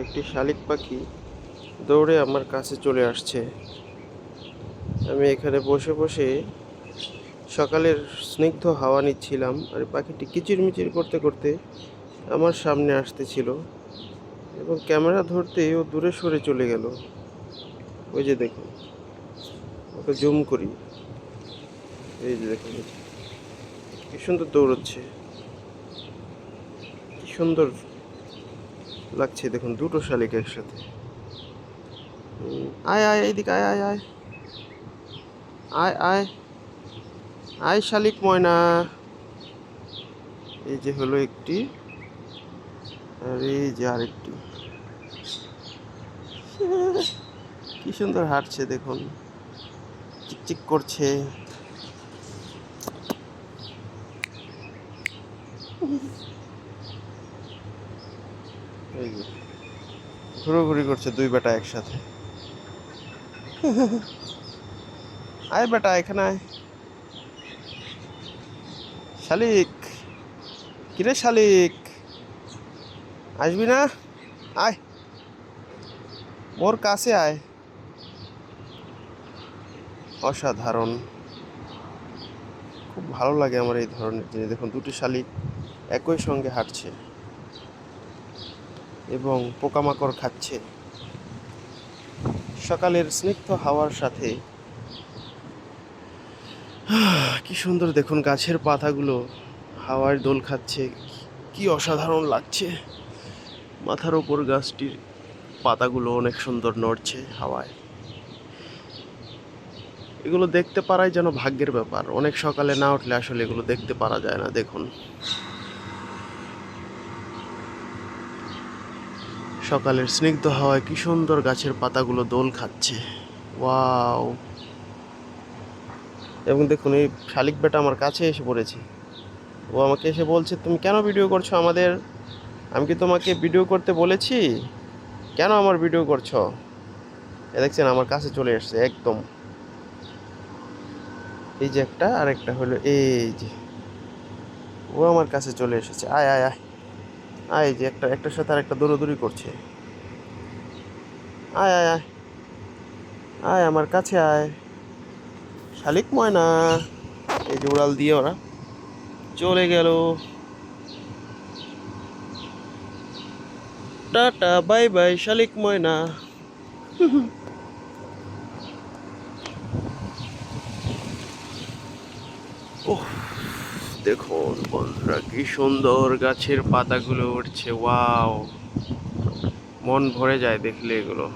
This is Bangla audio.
একটি শালিক পাখি দৌড়ে আমার কাছে চলে আসছে। আমি এখানে বসে বসে সকালের স্নিগ্ধ হাওয়া নিচ্ছিলাম, আর পাখিটি কিচিরমিচির করতে করতে আমার সামনে আসতেছিল এবং ক্যামেরা ধরতে ও দূরে সরে চলে গেল। ওই যে দেখুন, ওকে জুম করি, এই যে দেখুন কি সুন্দর দৌড়চ্ছে, কি সুন্দর লাগছে দেখুন, দুটো শালিক একসাথে। আয় আয় এইদিকে, আয় আয় আয় আয় আয় আয় শালিক ময়না। এই যে হলো একটি, আর এই যে আরেকটি। কি সুন্দর হাঁটছে দেখুন, চিকচিক করছে। এই যে ঘুরোঘুরি করছে দুই বেটা একসাথে। আয় বেটা, এখানে আয়। শালিক, কিরে শালিক, আসবি না? আয়, মোর কাছে আয়। অসাধারণ, খুব ভালো লাগে আমার এই ধরনের জিনিস। দেখুন, দুটি শালিক একই সঙ্গে হাঁটছে এবং পোকামাকড় খাচ্ছে সকালের স্নিগ্ধ হাওয়ার সাথে। কি সুন্দর দেখুন, গাছের পাতাগুলো হাওয়ায় দোল খাচ্ছে, কি অসাধারণ লাগছে। মাথার ওপর গাছটির পাতাগুলো অনেক সুন্দর নড়ছে হাওয়ায়। এগুলো দেখতে পারাই যেন ভাগ্যের ব্যাপার। অনেক সকালে না উঠলে আসলে এগুলো দেখতে পারা যায় না। দেখুন, সকালের স্নিগ্ধ হাওয়ায় কি সুন্দর গাছের পাতাগুলো দোল খাচ্ছে। ওয়াও! এবং দেখুন, এই শালিক বেটা আমার কাছে এসে পড়েছে। ও আমাকে এসে বলছে, তুমি কেন ভিডিও করছো আমাদের? আমি কি তোমাকে ভিডিও করতে বলেছি? কেন আমার ভিডিও করছো? এ দেখছেন, আমার কাছে চলে এসছে একদম। এই যে একটা, আর একটা হলো এই যে, ও আমার কাছে চলে এসেছে। আয় আয় আয় আয়, যে একটার সাথে আর একটা দৌড়াদৌড়ি করছে। আয় আয় আয় আয়, আমার কাছে আয় শালিক ময়না। এই যে উড়াল দিয়ে ওরা চলে গেল। টাটা বাই বাই শালিক ময়না। ওহ, দেখুন বন্ধুরা, কি সুন্দর গাছের পাতাগুলো উঠছে। ওয়াও, মন ভরে যায় দেখলে এগুলো।